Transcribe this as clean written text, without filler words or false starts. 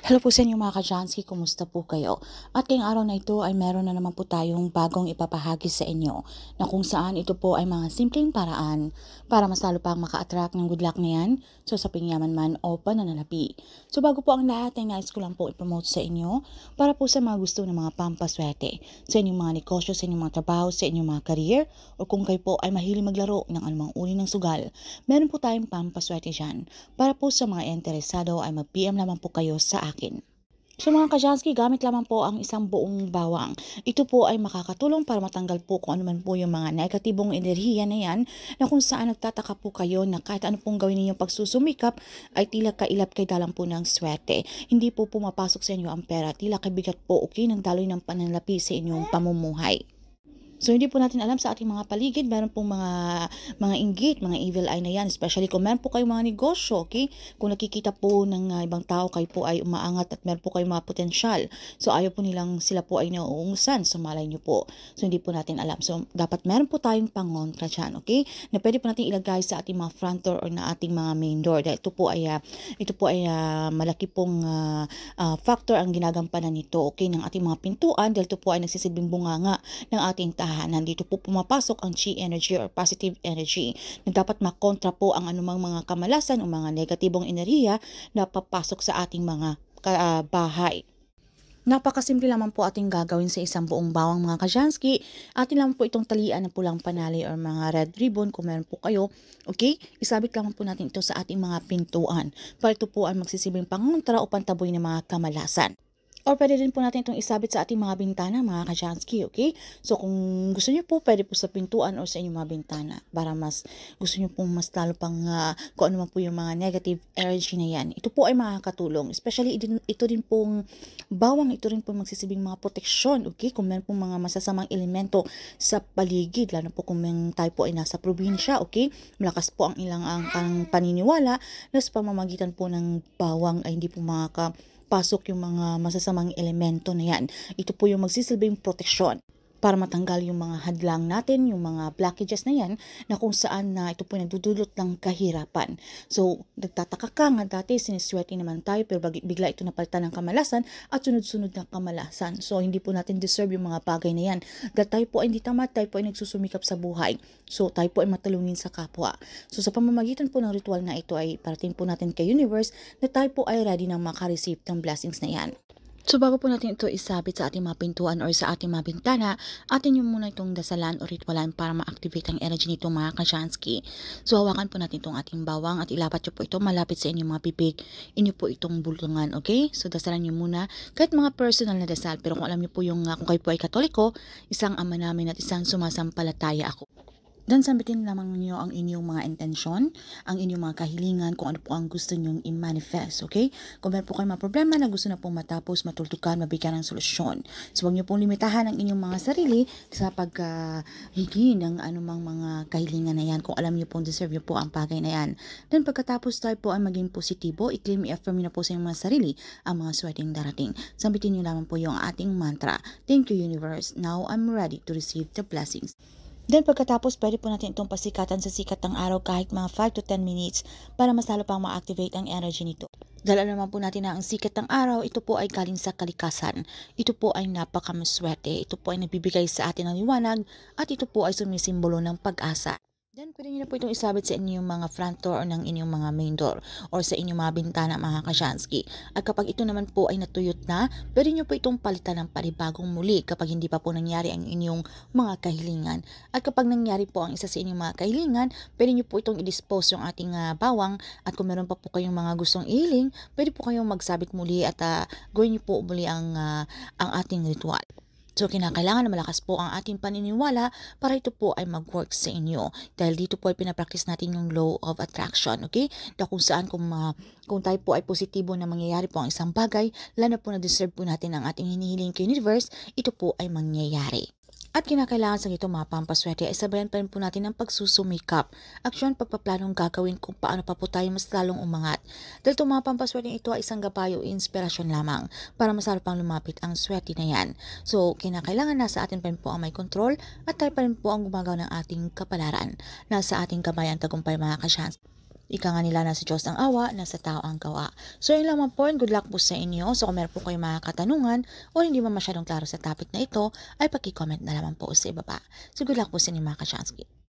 Hello po sa inyo mga ka-Jansky, kumusta po kayo? At ngayong araw na ito ay meron na naman po tayong bagong ipapahagi sa inyo na kung saan ito po ay mga simpleng paraan para mas lalo pang maka-attract ng good luck na yan, so sa pangyaman man o pananalapi. So bago po ang lahat ay nais ko lang po i-promote sa inyo para po sa mga gusto ng mga pampaswerte sa inyong mga negosyo, sa inyong mga trabaho, sa inyong mga career, o kung kayo po ay mahilig maglaro ng anumang uri ng sugal, meron po tayong pampaswerte dyan. Para po sa mga interesado ay mag-PM lamang po kayo sa akin. So mga ka-Jansky, gamit lamang po ang isang buong bawang. Ito po ay makakatulong para matanggal po kung ano man po yung mga negatibong enerhiya na yan na kung saan nagtataka po kayo na kahit ano pong gawin ninyong pagsusumikap ay tila kailap kay dalang po ng swerte. Hindi po pumapasok sa inyo ang pera, tila kabigat po ng daloy ng pananalapi sa inyong pamumuhay. So hindi po natin alam sa ating mga paligid, meron pong mga inggit, mga evil eye na yan, especially kung meron po kayong mga negosyo, okay? Kung nakikita po ng ibang tao kayo po ay umaangat at meron po kayong mga potensyal. So ayaw po nilang sila po ay nauungusan, so malay nyo po. So hindi po natin alam. So dapat meron po tayong pangontra dyan, okay? Na pwede po natin ilagay sa ating mga front door or na ating mga main door. Dahil ito po ay malaki pong factor ang ginagampanan nito, okay? Ng ating mga pintuan, dahil ito po ay nagsisilbing bunganga ng ating tahanan. Nandito po pumapasok ang chi energy or positive energy na dapat makontra po ang anumang mga kamalasan o mga negatibong enerhiya na papasok sa ating mga bahay. Napakasimple lamang po ating gagawin sa isang buong bawang mga ka-Jansky. Atin lang po itong talian ng pulang panali or mga red ribbon kung meron po kayo. Okay? Isabit lamang po natin ito sa ating mga pintuan. Para ito po ay magsisilbing pangontra o pantaboy ng mga kamalasan. Or pwede din po natin itong isabit sa ating mga bintana, mga ka-Jansky, okay? So kung gusto niyo po, pwede po sa pintuan o sa inyong mga bintana para mas gusto niyo pong mas lalo pang kung ano man po yung mga negative energy na yan. Ito po ay makakatulong. Especially ito din pong bawang, ito rin po magsisilbing mga proteksyon, okay? Kung meron pong mga masasamang elemento sa paligid, lalo po kung tayo po ay nasa probinsya, okay? Malakas po ang ang paniniwala na sa pamamagitan po ng bawang ay hindi po pasok yung mga masasamang elemento na yan. Ito po yung magsisilbing proteksyon para matanggal yung mga hadlang natin, yung mga blockages na yan, na kung saan na ito po nagdudulot ng kahirapan. So, nagtataka ka nga dati, siniswerte naman tayo, pero bigla ito napalitan ng kamalasan at sunod-sunod ng kamalasan. So, hindi po natin deserve yung mga bagay na yan. Dahil tayo po ay hindi tamad, tayo po ay nagsusumikap sa buhay. So, tayo po ay matulungin sa kapwa. So, sa pamamagitan po ng ritual na ito ay parating po natin kay universe na tayo po ay ready na makareceive ng blessings na yan. So bago po natin ito isabit sa ating mga pintuan or sa ating mga bintana, atin yung muna itong dasalan o ritualan para ma-activate ang energy nito mga ka-Jansky. So hawakan po natin itong ating bawang at ilapat nyo po ito malapit sa inyong mga bibig. Inyo po itong bulungan, okay? So dasalan nyo muna kahit mga personal na dasal. Pero kung alam nyo po yung kung kayo po ay Katoliko, isang ama namin at isang sumasampalataya ako. Dan sambitin lamang niyo ang inyong mga intensyon, ang inyong mga kahilingan, kung ano po ang gusto nyong i-manifest, okay? Kung meron po kayong mga problema na gusto na pong matapos, matultukan, mabigyan ng solusyon. So, huwag niyo pong limitahan ang inyong mga sarili sa paghingi ng anumang mga kahilingan na yan. Kung alam niyo pong deserve niyo po ang bagay na yan. Then, pagkatapos tayo po ay maging positibo, i-claim, i-affirm niyo na po sa inyong mga sarili ang mga swerteng darating. Sambitin niyo lamang po yung ating mantra. Thank you, universe. Now, I'm ready to receive the blessings. Then pagkatapos, pwede po natin itong pasikatan sa sikat ng araw kahit mga 5 to 10 minutes para mas lalo pang ma-activate ang energy nito. Dahil naman po natin na ang sikat ng araw, ito po ay galing sa kalikasan. Ito po ay napakamaswerte. Ito po ay nagbibigay sa atin ng liwanag at ito po ay sumisimbolo ng pag-asa. Then, pwede nyo na po itong isabit sa inyong mga front door or ng inyong mga main door or sa inyong mga bintana mga ka-Jansky. At kapag ito naman po ay natuyot na, pwede nyo po itong palitan ng panibagong muli kapag hindi pa po nangyari ang inyong mga kahilingan. At kapag nangyari po ang isa sa inyong mga kahilingan, pwede nyo po itong i-dispose yung ating bawang. At kung meron pa po kayong mga gustong ihiling, pwede po kayong magsabit muli at gawin nyo po muli ang ating ritual. So, kinakailangan na malakas po ang ating paniniwala para ito po ay mag-work sa inyo. Dahil dito po ay pinapractice natin yung law of attraction, okay? Na kung saan kung tayo po ay positibo na mangyayari po ang isang bagay, lalo po na deserve po natin ang ating hinihiling kay universe, ito po ay mangyayari. At kinakailangan sa ito mga pampaswerte ay sabayan pa rin po natin ang pagsusumikap. Aksyon, pagpaplanong gagawin kung paano pa po tayo mas lalong umangat. Dahil itong mga pampaswerte ito ay isang gabayo o inspirasyon lamang para mas lalo pang lumapit ang swerte na yan. So, kinakailangan nasa atin pa rin po ang may control at tayo pa rin po ang gumagawa ng ating kapalaran. Nasa ating kamay ang tagumpay mga ka-Jansky. Ika nga nila, nasa Diyos ang awa, nasa tao ang gawa. So yun lamang po, and good luck po sa inyo. So kung meron po kayong mga katanungan o hindi man masyadong klaro sa topic na ito, ay paki-comment na lamang po sa ibaba. So good luck po sa inyo mga ka-Chansky.